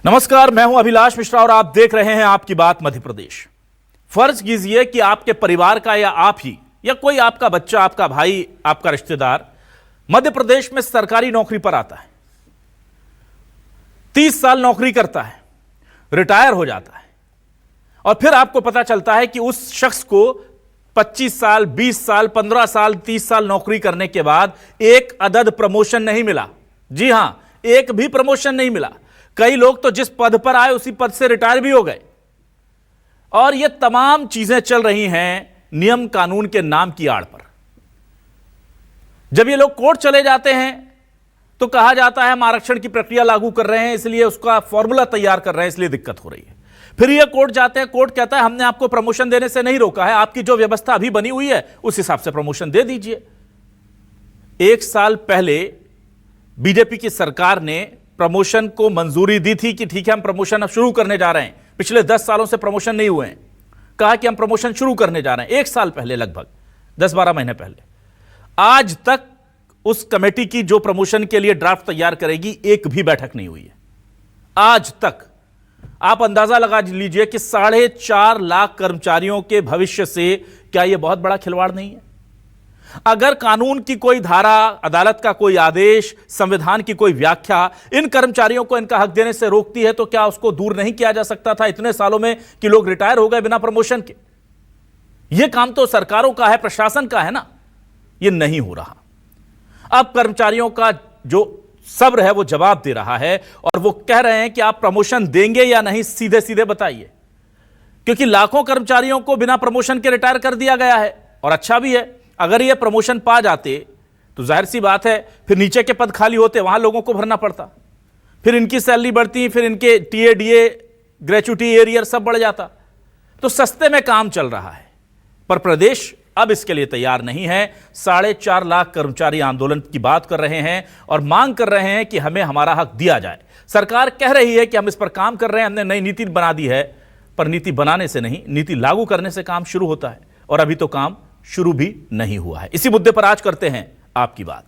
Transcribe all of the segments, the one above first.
नमस्कार, मैं हूं अभिलाष मिश्रा और आप देख रहे हैं आपकी बात मध्य प्रदेश। फर्ज कीजिए कि आपके परिवार का या आप ही या कोई आपका बच्चा, आपका भाई, आपका रिश्तेदार मध्य प्रदेश में सरकारी नौकरी पर आता है, 30 साल नौकरी करता है, रिटायर हो जाता है और फिर आपको पता चलता है कि उस शख्स को 25 साल, 20 साल, 15 साल, 30 साल नौकरी करने के बाद एक अदद प्रमोशन नहीं मिला। जी हां, एक भी प्रमोशन नहीं मिला। कई लोग तो जिस पद पर आए उसी पद से रिटायर भी हो गए। और ये तमाम चीजें चल रही हैं नियम कानून के नाम की आड़ पर। जब ये लोग कोर्ट चले जाते हैं तो कहा जाता है हम आरक्षण की प्रक्रिया लागू कर रहे हैं, इसलिए उसका फॉर्मूला तैयार कर रहे हैं, इसलिए दिक्कत हो रही है। फिर ये कोर्ट जाते हैं, कोर्ट कहता है हमने आपको प्रमोशन देने से नहीं रोका है, आपकी जो व्यवस्था अभी बनी हुई है उस हिसाब से प्रमोशन दे दीजिए। 1 साल पहले बीजेपी की सरकार ने प्रमोशन को मंजूरी दी थी कि ठीक है हम प्रमोशन अब शुरू करने जा रहे हैं। पिछले 10 सालों से प्रमोशन नहीं हुए हैं, कहा कि हम प्रमोशन शुरू करने जा रहे हैं। 1 साल पहले, लगभग 10-12 महीने पहले। आज तक उस कमेटी की जो प्रमोशन के लिए ड्राफ्ट तैयार करेगी, एक भी बैठक नहीं हुई है आज तक। आप अंदाजा लगा लीजिए कि 4.5 लाख कर्मचारियों के भविष्य से क्या यह बहुत बड़ा खिलवाड़ नहीं है? अगर कानून की कोई धारा, अदालत का कोई आदेश, संविधान की कोई व्याख्या इन कर्मचारियों को इनका हक देने से रोकती है तो क्या उसको दूर नहीं किया जा सकता था इतने सालों में कि लोग रिटायर हो गए बिना प्रमोशन के? यह काम तो सरकारों का है, प्रशासन का है ना। यह नहीं हो रहा। अब कर्मचारियों का जो सब्र है वो जवाब दे रहा है और वो कह रहे हैं कि आप प्रमोशन देंगे या नहीं, सीधे सीधे बताइए। क्योंकि लाखों कर्मचारियों को बिना प्रमोशन के रिटायर कर दिया गया है। और अच्छा भी है, अगर ये प्रमोशन पा जाते तो जाहिर सी बात है फिर नीचे के पद खाली होते, वहां लोगों को भरना पड़ता, फिर इनकी सैलरी बढ़ती, फिर इनके टीए, डीए, ग्रेच्युटी, एरियर सब बढ़ जाता। तो सस्ते में काम चल रहा है। पर प्रदेश अब इसके लिए तैयार नहीं है। 4.5 लाख कर्मचारी आंदोलन की बात कर रहे हैं और मांग कर रहे हैं कि हमें हमारा हक दिया जाए। सरकार कह रही है कि हम इस पर काम कर रहे हैं, हमने नई नीति बना दी है। पर नीति बनाने से नहीं, नीति लागू करने से काम शुरू होता है और अभी तो काम शुरू भी नहीं हुआ है। इसी मुद्दे पर आज करते हैं आपकी बात।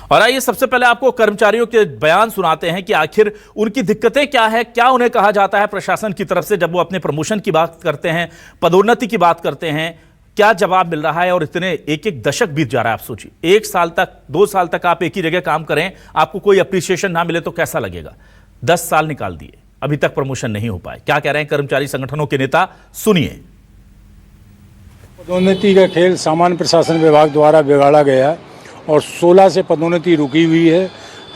और आइए सबसे पहले आपको कर्मचारियों के बयान सुनाते हैं कि आखिर उनकी दिक्कतें क्या है, क्या उन्हें कहा जाता है प्रशासन की तरफ से जब वो अपने प्रमोशन की बात करते हैं, पदोन्नति की बात करते हैं, क्या जवाब मिल रहा है। और इतने एक दशक बीत जा रहा है। आप सोचिए, 1 साल तक, 2 साल तक आप एक ही जगह काम करें, आपको कोई अप्रिसिएशन ना मिले तो कैसा लगेगा? 10 साल निकाल दिए, अभी तक प्रमोशन नहीं हो पाए। क्या कह रहे हैं कर्मचारी संगठनों के नेता, सुनिए। पदोन्नति का खेल सामान्य प्रशासन विभाग द्वारा बिगाड़ा गया और 16 से पदोन्नति रुकी हुई है।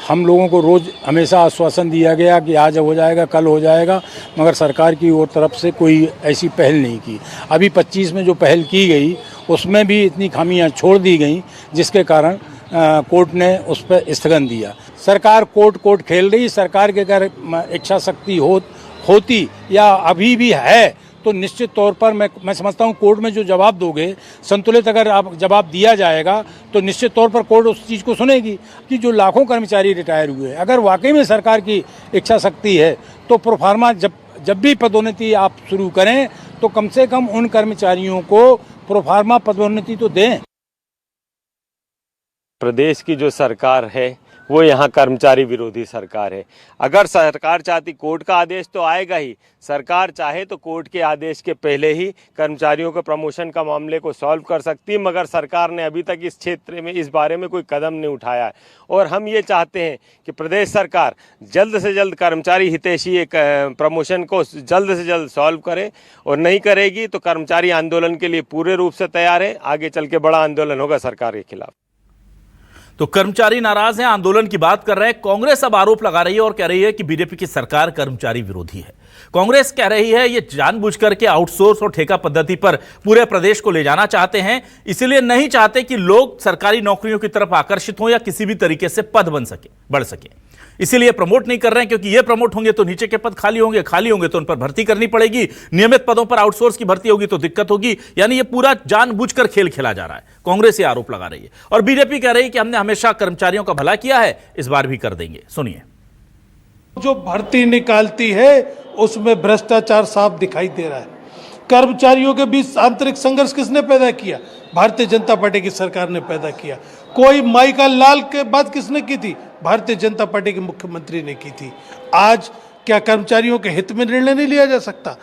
हम लोगों को रोज़ हमेशा आश्वासन दिया गया कि आज हो जाएगा, कल हो जाएगा, मगर सरकार की ओर तरफ से कोई ऐसी पहल नहीं की। अभी 25 में जो पहल की गई उसमें भी इतनी खामियां छोड़ दी गई जिसके कारण कोर्ट ने उस पर स्थगन दिया। सरकार कोर्ट खेल रही। सरकार के अगर इच्छा शक्ति होती या अभी भी है तो निश्चित तौर पर मैं समझता हूँ कोर्ट में जो जवाब दोगे, संतुलित अगर आप जवाब दिया जाएगा तो निश्चित तौर पर कोर्ट उस चीज़ को सुनेगी कि जो लाखों कर्मचारी रिटायर हुए, अगर वाकई में सरकार की इच्छा शक्ति है तो प्रोफार्मा जब भी पदोन्नति आप शुरू करें तो कम से कम उन कर्मचारियों को प्रोफार्मा पदोन्नति तो दें। प्रदेश की जो सरकार है वो यहाँ कर्मचारी विरोधी सरकार है। अगर सरकार चाहती, कोर्ट का आदेश तो आएगा ही, सरकार चाहे तो कोर्ट के आदेश के पहले ही कर्मचारियों के प्रमोशन का मामले को सॉल्व कर सकती है, मगर सरकार ने अभी तक इस क्षेत्र में, इस बारे में कोई कदम नहीं उठाया है। और हम ये चाहते हैं कि प्रदेश सरकार जल्द से जल्द कर्मचारी हितैषी एक प्रमोशन को जल्द से जल्द सॉल्व करे, और नहीं करेगी तो कर्मचारी आंदोलन के लिए पूरे रूप से तैयार है। आगे चल के बड़ा आंदोलन होगा सरकार के खिलाफ। तो कर्मचारी नाराज हैं, आंदोलन की बात कर रहे हैं। कांग्रेस अब आरोप लगा रही है और कह रही है कि बीजेपी की सरकार कर्मचारी विरोधी है। कांग्रेस कह रही है ये जानबूझकर के आउटसोर्स और ठेका पद्धति पर पूरे प्रदेश को ले जाना चाहते हैं, इसीलिए नहीं चाहते कि लोग सरकारी नौकरियों की तरफ आकर्षित हों या किसी भी तरीके से पद बढ़ सके। इसीलिए प्रमोट नहीं कर रहे हैं, क्योंकि ये प्रमोट होंगे तो नीचे के पद खाली होंगे तो उन पर भर्ती करनी पड़ेगी। नियमित पदों पर आउटसोर्स की भर्ती होगी तो दिक्कत होगी। यानी ये पूरा जानबूझकर खेल खेला जा रहा है। कांग्रेस ये आरोप लगा रही है और बीजेपी कह रही है कि हमने हमेशा कर्मचारियों का भला किया है, इस बार भी कर देंगे। सुनिए। जो भर्ती निकालती है उसमें भ्रष्टाचार साफ दिखाई दे रहा है। कर्मचारियों के बीच आंतरिक संघर्ष किसने पैदा किया? भारतीय जनता पार्टी की सरकार ने पैदा किया। कोई माई का लाल के बात किसने की थी? भारतीय जनता पार्टी के मुख्यमंत्री ने की थी। आज क्या कर्मचारियों के हित में निर्णय नहीं लिया जा सकता?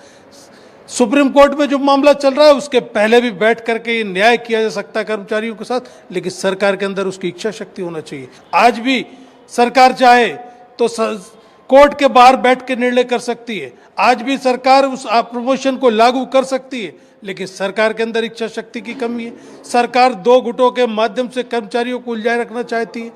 सुप्रीम कोर्ट में जो मामला चल रहा है उसके पहले भी बैठ करके ये न्याय किया जा सकता है कर्मचारियों के साथ, लेकिन सरकार के अंदर उसकी इच्छा शक्ति होना चाहिए। आज भी सरकार चाहे तो कोर्ट के बाहर बैठ के निर्णय कर सकती है। आज भी सरकार उस प्रमोशन को लागू कर सकती है, लेकिन सरकार के अंदर इच्छा शक्ति की कमी है। सरकार दो गुटों के माध्यम से कर्मचारियों को उलझाए रखना चाहती है।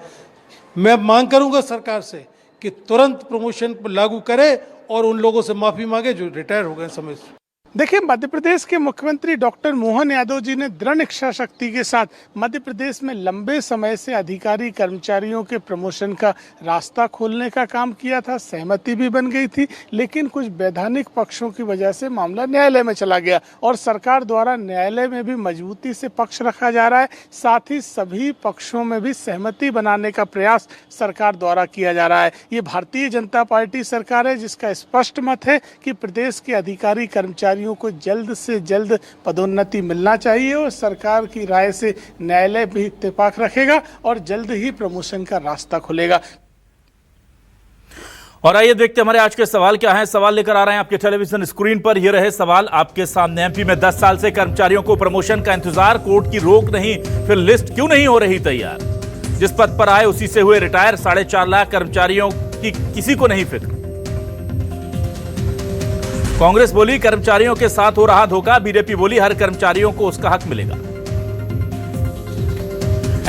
मैं मांग करूंगा सरकार से कि तुरंत प्रमोशन लागू करे और उन लोगों से माफी मांगे जो रिटायर हो गए समय से। देखिए, मध्य प्रदेश के मुख्यमंत्री डॉक्टर मोहन यादव जी ने दृढ़ इच्छा शक्ति के साथ मध्य प्रदेश में लंबे समय से अधिकारी कर्मचारियों के प्रमोशन का रास्ता खोलने का काम किया था। सहमति भी बन गई थी, लेकिन कुछ वैधानिक पक्षों की वजह से मामला न्यायालय में चला गया और सरकार द्वारा न्यायालय में भी मजबूती से पक्ष रखा जा रहा है। साथ ही सभी पक्षों में भी सहमति बनाने का प्रयास सरकार द्वारा किया जा रहा है। ये भारतीय जनता पार्टी सरकार है जिसका स्पष्ट मत है कि प्रदेश के अधिकारी कर्मचारी को जल्द से जल्द पदोन्नति मिलना चाहिए और सरकार की राय से न्यायालय भी इत्तेफाक रखेगा और जल्द ही प्रमोशन का रास्ता खुलेगा। और आइए देखते हैं हमारे आज के सवाल क्या हैं। सवाल लेकर आ रहे हैं आपके टेलीविजन स्क्रीन पर। ये रहे सवाल आपके सामने। एमपी में 10 साल से कर्मचारियों को प्रमोशन का इंतजार, कोर्ट की रोक नहीं, फिर लिस्ट क्यों नहीं हो रही तैयार? जिस पद पर आए उसी से हुए रिटायर। 4.5 लाख कर्मचारियों की किसी को नहीं फिक्र। कांग्रेस बोली कर्मचारियों के साथ हो रहा धोखा। बीजेपी बोली हर कर्मचारियों को उसका हक मिलेगा।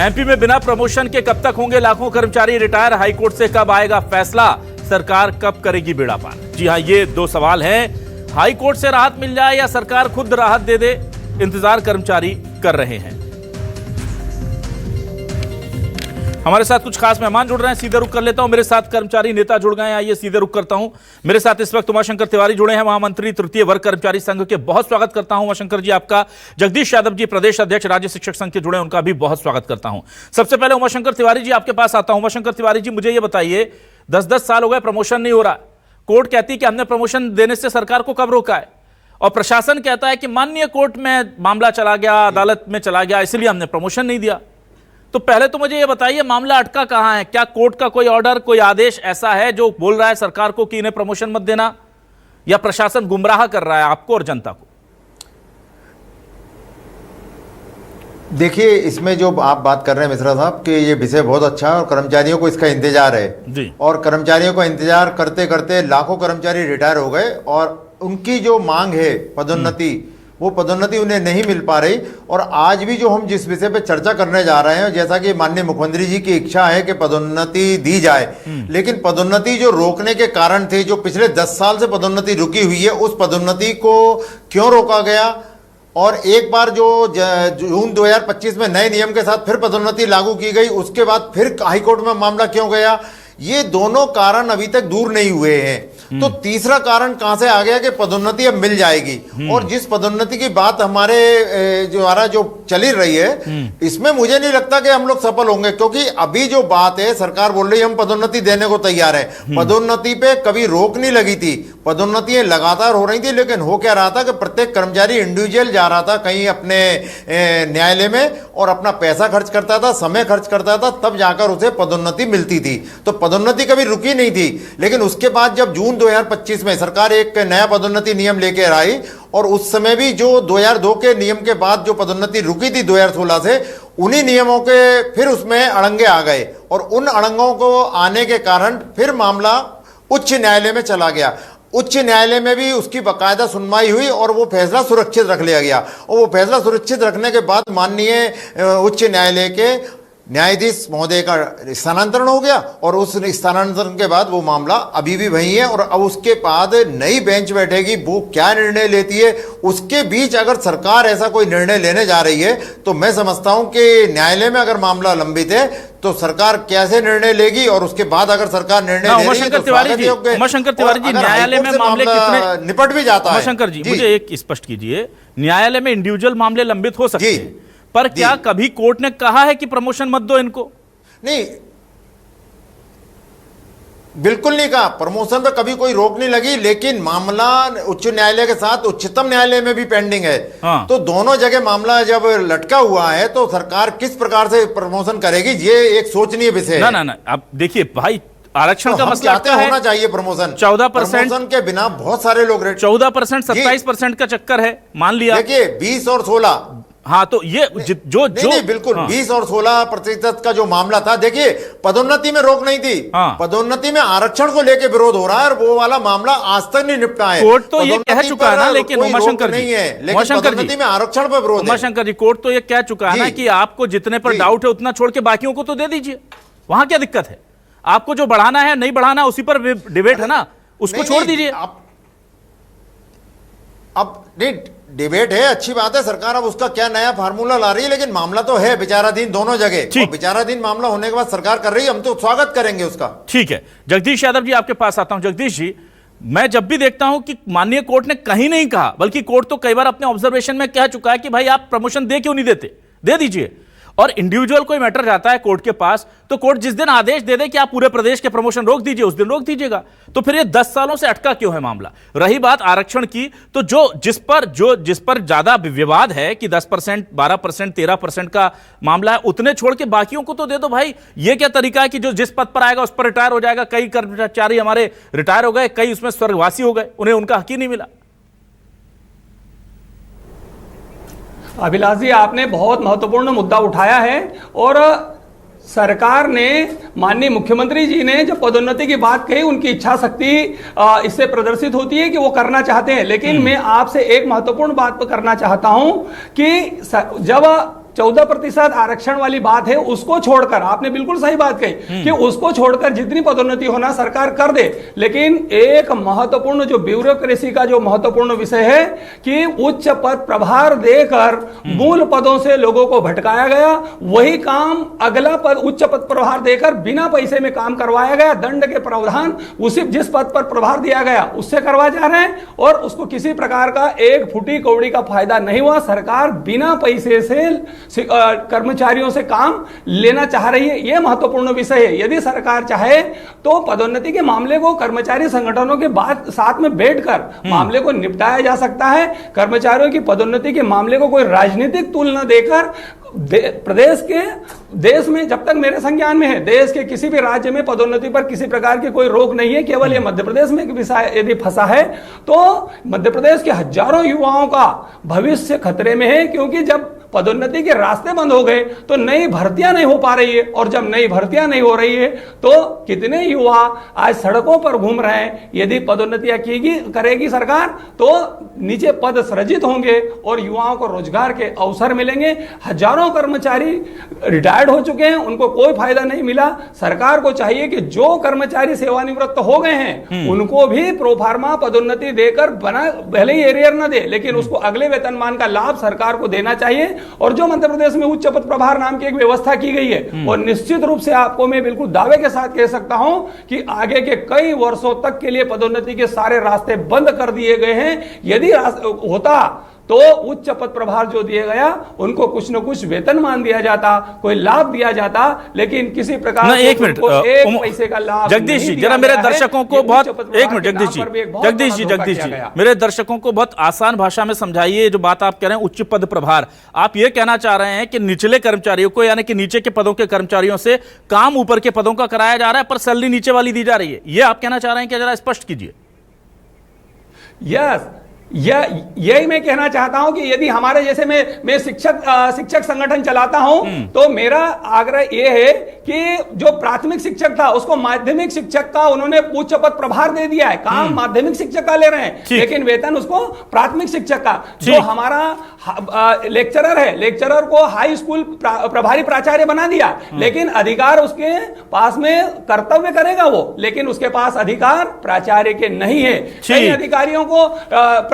एमपी में बिना प्रमोशन के कब तक होंगे लाखों कर्मचारी रिटायर? हाईकोर्ट से कब आएगा फैसला? सरकार कब करेगी बेड़ा पार? जी हां, ये दो सवाल हैं। हाईकोर्ट से राहत मिल जाए या सरकार खुद राहत दे दे, इंतजार कर्मचारी कर रहे हैं। हमारे साथ कुछ खास मेहमान जुड़ रहे हैं, सीधे रुख कर लेता हूं। मेरे साथ कर्मचारी नेता जुड़ गए हैं, आइए सीधे रुख करता हूं। मेरे साथ इस वक्त उमाशंकर तिवारी जुड़े हैं, महामंत्री तृतीय वर्ग कर्मचारी संघ के। बहुत स्वागत करता हूं उमाशंकर जी आपका। जगदीश यादव जी प्रदेश अध्यक्ष राज्य शिक्षक संघ के जुड़े, उनका भी बहुत स्वागत करता हूं। सबसे पहले उमाशंकर तिवारी जी आपके पास आता हूं। उमाशंकर तिवारी जी, मुझे यह बताइए, 10-10 साल हो गए प्रमोशन नहीं हो रहा। कोर्ट कहती है कि हमने प्रमोशन देने से सरकार को कब रोका है, और प्रशासन कहता है कि माननीय कोर्ट में मामला चला गया, अदालत में चला गया, इसलिए हमने प्रमोशन नहीं दिया। तो पहले तो मुझे यह बताइए, मामला अटका कहां है? क्या कोर्ट का कोई ऑर्डर, कोई आदेश ऐसा है जो बोल रहा है सरकार को कि इन्हें प्रमोशन मत देना, या प्रशासन गुमराह कर रहा है आपको और जनता को? देखिए, इसमें जो आप बात कर रहे हैं मिश्रा साहब कि ये विषय बहुत अच्छा है और कर्मचारियों को इसका इंतजार है जी। और कर्मचारियों को इंतजार करते करते लाखों कर्मचारी रिटायर हो गए और उनकी जो मांग है पदोन्नति, वो पदोन्नति उन्हें नहीं मिल पा रही। और आज भी जो हम जिस विषय पे चर्चा करने जा रहे हैं, जैसा कि माननीय मुख्यमंत्री जी की इच्छा है कि पदोन्नति दी जाए, लेकिन पदोन्नति जो रोकने के कारण थे, जो पिछले 10 साल से पदोन्नति रुकी हुई है, उस पदोन्नति को क्यों रोका गया? और एक बार जो जून 2025 में नए नियम के साथ फिर पदोन्नति लागू की गई, उसके बाद फिर हाईकोर्ट में मामला क्यों गया? ये दोनों कारण अभी तक दूर नहीं हुए हैं। तो तीसरा कारण कहां से आ गया कि पदोन्नति अब मिल जाएगी, और जिस पदोन्नति की बात हमारे द्वारा जो चली रही है, इसमें मुझे नहीं लगता कि हम लोग सफल होंगे, क्योंकि अभी जो बात है, सरकार बोल रही है हम पदोन्नति देने को तैयार है। पदोन्नति पे कभी रोक नहीं लगी थी, पदोन्नतियां लगातार हो रही थी, लेकिन हो क्या रहा था कि प्रत्येक कर्मचारी इंडिविजुअल जा रहा था कहीं अपने न्यायालय में और अपना पैसा खर्च करता था, समय खर्च करता था, तब जाकर उसे पदोन्नति मिलती थी। तो पदोन्नति कभी रुकी नहीं थी। लेकिन उसके बाद जब जून 2025 में सरकार एक नया पदोन्नति नियम लेकर आई, और उस समय भी जो 2002 के नियम के बाद जो पदोन्नति रुकी थी 2016 से, उन्हीं नियमों के फिर उसमें अड़ंगे आ गए, और उन अड़ंगों को आने के कारण फिर मामला उच्च न्यायालय में चला गया। उच्च न्यायालय में भी उसकी बाकायदा सुनवाई हुई और वो फैसला सुरक्षित रख लिया गया, और वो फैसला सुरक्षित रखने के बाद माननीय उच्च न्यायालय के न्यायाधीश महोदय का स्थानांतरण हो गया, और उस स्थानांतरण के बाद वो मामला अभी भी वही है। और अब उसके बाद नई बेंच बैठेगी, वो क्या निर्णय लेती है। उसके बीच अगर सरकार ऐसा कोई निर्णय लेने जा रही है, तो मैं समझता हूं कि न्यायालय में अगर मामला लंबित है तो सरकार कैसे निर्णय लेगी, और उसके बाद अगर सरकार निर्णय ले रही है तो उमाशंकर तिवारी जी, न्यायालय में मामले कितने निपट भी जाता है? उमाशंकर जी, मुझे एक स्पष्ट कीजिए, न्यायालय में इंडिविजुअल मामले लंबित हो सकते हैं, पर क्या कभी कोर्ट ने कहा है कि प्रमोशन मत दो इनको? नहीं, बिल्कुल नहीं कहा, प्रमोशन पे कभी कोई रोक नहीं लगी, लेकिन मामला उच्च न्यायालय के साथ उच्चतम न्यायालय में भी पेंडिंग है। हाँ। तो दोनों जगह मामला जब लटका हुआ है तो सरकार किस प्रकार से प्रमोशन करेगी, ये एक सोचनीय विषय है। ना अब देखिए भाई, आरक्षण तो का हम मसला चाहते क्या है? होना चाहिए प्रमोशन। 14% प्रमोशन के बिना बहुत सारे लोग 14% 27% का चक्कर है, मान लिया। देखिए 20 और 16, हाँ तो ये जो नहीं, बिल्कुल हाँ। 20 और 16% का जो मामला था, देखिए पदोन्नति में रोक नहीं थी, हाँ। पदोन्नति में आरक्षण को लेकर विरोध हो रहा है और वो वाला मामला आज तक नहीं निपटा है। कोर्ट तो ये कह चुका है ना, लेकिन कोई रोक उमाशंकर जी नहीं है, लेकिन पदोन्नति में आरक्षण पर विरोध है। उमाशंकर जी, कोर्ट तो ये कह चुका है ना कि आपको जितने पर डाउट है उतना छोड़ के बाकियों को तो दे दीजिए, वहां क्या दिक्कत है? आपको जो बढ़ाना है नहीं बढ़ाना उसी पर डिबेट है ना, उसको छोड़ दीजिए। अब नहीं, डिबेट है, अच्छी बात है, सरकार अब उसका क्या नया फार्मूला ला रही है, लेकिन मामला तो है विचाराधीन दोनों जगह। और विचाराधीन मामला होने के बाद सरकार कर रही है, हम तो स्वागत करेंगे उसका। ठीक है, जगदीश यादव जी आपके पास आता हूं। जगदीश जी, मैं जब भी देखता हूं कि माननीय कोर्ट ने कहीं नहीं कहा, बल्कि कोर्ट तो कई बार अपने ऑब्जर्वेशन में कह चुका है कि भाई आप प्रमोशन दे क्यों नहीं देते, दे दीजिए। और इंडिविजुअल कोई मैटर जाता है कोर्ट के पास, तो कोर्ट जिस दिन आदेश दे दे कि आप पूरे प्रदेश के प्रमोशन रोक दीजिए, उस दिन रोक दीजिएगा। तो फिर ये 10 सालों से अटका क्यों है मामला? रही बात आरक्षण की, तो जिस पर ज्यादा विवाद है कि 10%, 12%, 13% का मामला है, उतने छोड़ के बाकियों को तो दे दो भाई। ये क्या तरीका है कि जो जिस पद पर आएगा उस पर रिटायर हो जाएगा? कई कर्मचारी हमारे रिटायर हो गए, कई उसमें स्वर्गवासी हो गए, उन्हें उनका हक ही नहीं मिला। अभिलाष जी, आपने बहुत महत्वपूर्ण मुद्दा उठाया है और सरकार ने, माननीय मुख्यमंत्री जी ने जब पदोन्नति की बात कही, उनकी इच्छा शक्ति इससे प्रदर्शित होती है कि वो करना चाहते हैं। लेकिन मैं आपसे एक महत्वपूर्ण बात पर करना चाहता हूं कि जब 14% आरक्षण वाली बात है, उसको छोड़कर, आपने बिल्कुल सही बात कही कि उसको छोड़कर जितनी पदोन्नति होना सरकार कर दे। लेकिन एक महत्वपूर्ण जो ब्यूरोक्रेसी का जो महत्वपूर्ण विषय है कि उच्च पद प्रभार देकर मूल पदों से लोगों को भटकाया गया, वही काम अगला पद उच्च पद प्रभार देकर बिना पैसे में काम करवाया गया। दंड के प्रावधान उसी जिस पद पर प्रभार दिया गया उससे करवाए जा रहे हैं और उसको किसी प्रकार का एक फुटी कौड़ी का फायदा नहीं हुआ। सरकार बिना पैसे से कर्मचारियों से काम लेना चाह रही है, यह महत्वपूर्ण विषय है। यदि सरकार चाहे तो पदोन्नति के मामले को कर्मचारी संगठनों के साथ में बैठकर मामले को निपटाया जा सकता है। कर्मचारियों की पदोन्नति के मामले को कोई राजनीतिक तूल न देकर देश में, जब तक मेरे संज्ञान में है, देश के किसी भी राज्य में पदोन्नति पर किसी प्रकार की कोई रोक नहीं है। केवल ये मध्य प्रदेश में यदि फंसा है तो मध्य प्रदेश के हजारों युवाओं का भविष्य खतरे में है, क्योंकि जब पदोन्नति के रास्ते बंद हो गए तो नई भर्तियां नहीं हो पा रही है, और जब नई भर्तियां नहीं हो रही है तो कितने युवा आज सड़कों पर घूम रहे हैं। यदि पदोन्नतियां करेगी सरकार तो नीचे पद सृजित होंगे और युवाओं को रोजगार के अवसर मिलेंगे। हजारों कर्मचारी रिटायर्ड हो चुके हैं, उनको कोई फायदा नहीं मिला। सरकार को चाहिए कि जो कर्मचारी सेवानिवृत्त हो गए हैं उनको भी प्रोफार्मा पदोन्नति देकर, भले ही एरियर न दे लेकिन उसको अगले वेतनमान का लाभ सरकार को देना चाहिए। और जो मध्य प्रदेश में उच्च पद प्रभार नाम की एक व्यवस्था की गई है, और निश्चित रूप से आपको मैं बिल्कुल दावे के साथ कह सकता हूं कि आगे के कई वर्षों तक के लिए पदोन्नति के सारे रास्ते बंद कर दिए गए हैं। यदि होता तो उच्च पद प्रभार जो दिया गया उनको कुछ न कुछ वेतनमान दिया जाता, कोई लाभ दिया जाता, लेकिन किसी प्रकार ना, एक मिनट, एक पैसे का लाभ जगदीश जी, जरा मेरे दर्शकों को बहुत, एक मिनट जगदीश जी, मेरे दर्शकों को बहुत आसान भाषा में समझाइए जो बात आप कह रहे हैं उच्च पद प्रभार। आप ये कहना चाह रहे हैं कि निचले कर्मचारियों को, यानी कि नीचे के पदों के कर्मचारियों से काम ऊपर के पदों का कराया जा रहा है पर सैलरी नीचे वाली दी जा रही है, ये आप कहना चाह रहे हैं? क्या जरा स्पष्ट कीजिए। यस, यही मैं कहना चाहता हूं कि यदि हमारे जैसे मैं शिक्षक संगठन चलाता हूं तो मेरा आग्रह यह है कि जो प्राथमिक शिक्षक था उसको माध्यमिक शिक्षक का उन्होंने उच्च पद प्रभार दे दिया है। काम माध्यमिक शिक्षक का ले रहे हैं लेकिन वेतन उसको प्राथमिक शिक्षक का। जो हमारा लेक्चरर है, लेक्चरर को हाई स्कूल प्रभारी प्राचार्य बना दिया, लेकिन अधिकार उसके पास में कर्तव्य करेगा वो, लेकिन उसके पास अधिकार प्राचार्य के नहीं है। कई अधिकारियों को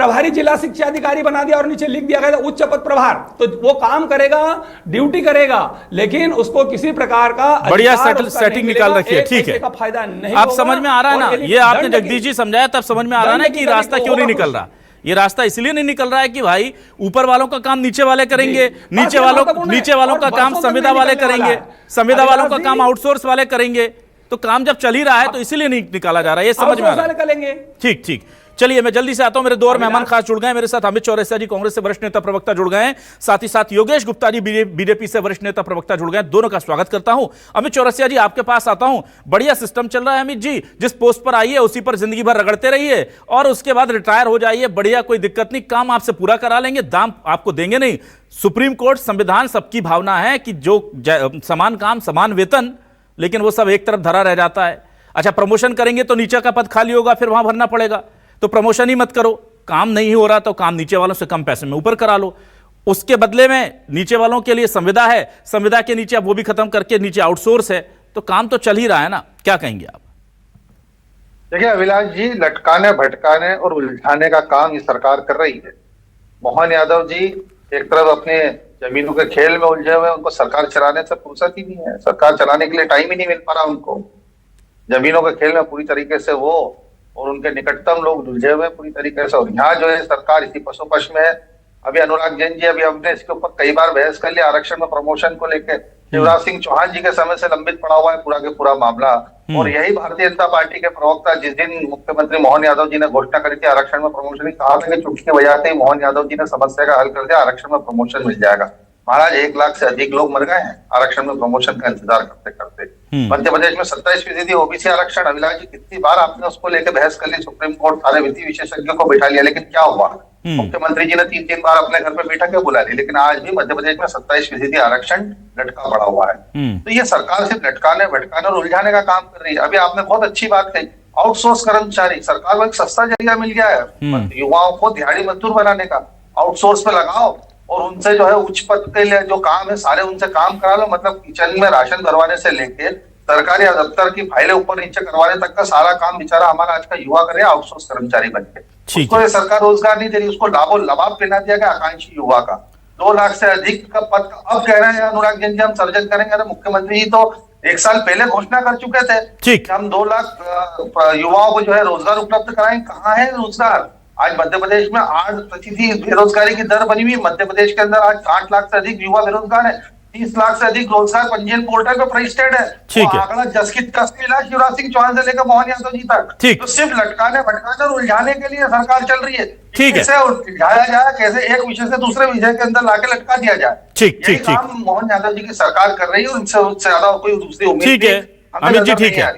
प्रभारी जिला शिक्षा अधिकारी बना दिया और नीचे लिख दिया गया उच्च पद प्रभार, तो वो काम करेगा, ड्यूटी करेगा, लेकिन उसको किसी प्रकार का बढ़िया सेटिंग निकाल रखी है। ठीक है, फायदा नहीं। आप समझ में आ रहा है ना, ये आपने जगदीश जी समझाया, तब समझ में आ रहा है ना कि रास्ता क्यों नहीं निकल रहा। ये रास्ता इसलिए नहीं निकल रहा है कि भाई ऊपर वालों का काम नीचे वाले करेंगे, नीचे वालों का काम संविदा वाले करेंगे, संविदा वालों का काम आउटसोर्स वाले करेंगे। तो काम जब चल ही रहा है तो इसीलिए नहीं निकाला जा रहा है, ये समझ में आ रहा है। निकालेंगे। ठीक ठीक, चलिए मैं जल्दी से आता हूं। मेरे दो और मेहमान खास जुड़ गए मेरे साथ। अमित चौरसिया जी कांग्रेस से वरिष्ठ नेता प्रवक्ता जुड़ गए हैं, साथ ही साथ योगेश गुप्ता जी बीजेपी से वरिष्ठ नेता प्रवक्ता जुड़ गए। दोनों का स्वागत करता हूं। अमित चौरसिया जी आपके पास आता हूं। बढ़िया सिस्टम चल रहा है अमित जी, जिस पोस्ट पर आइए उसी पर जिंदगी भर रगड़ते रहिए और उसके बाद रिटायर हो जाइए, बढ़िया, कोई दिक्कत नहीं, काम आपसे पूरा करा लेंगे, दाम आपको देंगे नहीं। सुप्रीम कोर्ट, संविधान, सबकी भावना है कि जो समान काम समान वेतन, लेकिन वो सब एक तरफ धरा रह जाता है। अच्छा, प्रमोशन करेंगे तो नीचे का पद खाली होगा, फिर वहां भरना पड़ेगा, तो प्रमोशन ही मत करो। काम नहीं हो रहा तो काम नीचे वालों से कम पैसे में ऊपर करा लो, उसके बदले में नीचे वालों के लिए संविदा है, संविदा के नीचे अब वो भी खत्म करके नीचे आउटसोर्स है, तो काम तो चल ही रहा है ना। क्या कहेंगे आप? देखिए अभिलाष जी, लटकाने भटकाने और उलझाने का काम ये सरकार कर रही है। मोहन यादव जी एक तरफ अपने जमीनों के खेल में उलझे हुए, उनको सरकार चलाने से फुर्सत ही नहीं है, सरकार चलाने के लिए टाइम ही नहीं मिल पा रहा उनको। जमीनों के खेल में पूरी तरीके से वो और उनके निकटतम लोग उलझे हुए पूरी तरीके से, और यहाँ जो है सरकार इसी पशुपश में है। अभी अनुराग जैन जी अभी हमने इसके ऊपर कई बार बहस कर लिया, आरक्षण में प्रमोशन को लेकर। शिवराज सिंह चौहान जी के समय से लंबित पड़ा हुआ है पूरा के पूरा मामला, और यही भारतीय जनता पार्टी के प्रवक्ता जिस दिन मुख्यमंत्री मोहन यादव जी ने घोषणा करी थी आरक्षण में प्रमोशन की, कहा था कि चुटकी बजाते ही मोहन यादव जी ने समस्या का हल कर दिया, आरक्षण में प्रमोशन मिल जाएगा। महाराज 1 लाख से अधिक लोग मर गए हैं आरक्षण में प्रमोशन का इंतजार करते करते। मध्य प्रदेश में 27% ओबीसी आरक्षण, अभिलाष जी कितनी बार आपने उसको लेकर बहस कर ली, सुप्रीम कोर्ट सारे विधि विशेषज्ञों को बैठा लिया, लेकिन क्या हुआ? मुख्यमंत्री जी ने 3-3 बार अपने घर पे बैठकें बुला ली, लेकिन आज भी मध्य प्रदेश में 27% आरक्षण लटका पड़ा हुआ है। तो ये सरकार सिर्फ लटकाने भटकाने और उलझाने का काम कर रही है। अभी आपने बहुत अच्छी बात कही, आउटसोर्स कर्मचारी, सरकार को एक सस्ता जरिया मिल गया है युवाओं को दिहाड़ी मजदूर बनाने का। आउटसोर्स पे लगाओ और उनसे जो है उच्च पद के लिए जो काम है सारे उनसे काम करा लो। मतलब किचन में राशन भरवाने से लेके सरकारी दफ्तर की फाइलें ऊपर नीचे करवाने तक का सारा काम बेचारा हमारा आज का युवा करे आउटसोर्स कर्मचारी बनके। उसको ये सरकार रोजगार नहीं दे रही, उसको लाभो लबाब पहना दिया गया आकांक्षी युवा का। 2 लाख से अधिक का पद अब कह रहे हैं अनुराग जैन जी हम सर्जन करेंगे। अरे मुख्यमंत्री जी तो 1 साल पहले घोषणा कर चुके थे कि हम 2 लाख युवाओं को जो है रोजगार उपलब्ध कराएंगे। कहाँ है रोजगार? आज मध्य प्रदेश में 8% बेरोजगारी की दर बनी हुई। मध्य प्रदेश के अंदर आज 60 लाख से अधिक युवा बेरोजगार है, 30 लाख से अधिक रोजगार पंजीयन पोर्टल पे रजिस्टर्ड है। ठीक है, आंकड़ा जसकित कस मिला शिवराज सिंह चौहान से लेकर मोहन यादव जी तक। तो सिर्फ लटकाने भटकाने और उलझाने के लिए सरकार चल रही है। ठीक है, कैसे उलझाया जाए, कैसे एक विषय से दूसरे विषय के अंदर लाके लटका दिया जाए, यही काम मोहन यादव जी की सरकार कर रही है। उनसे ज्यादा कोई दूसरी उम्मीद ठीक है अमित जी, ठीक है।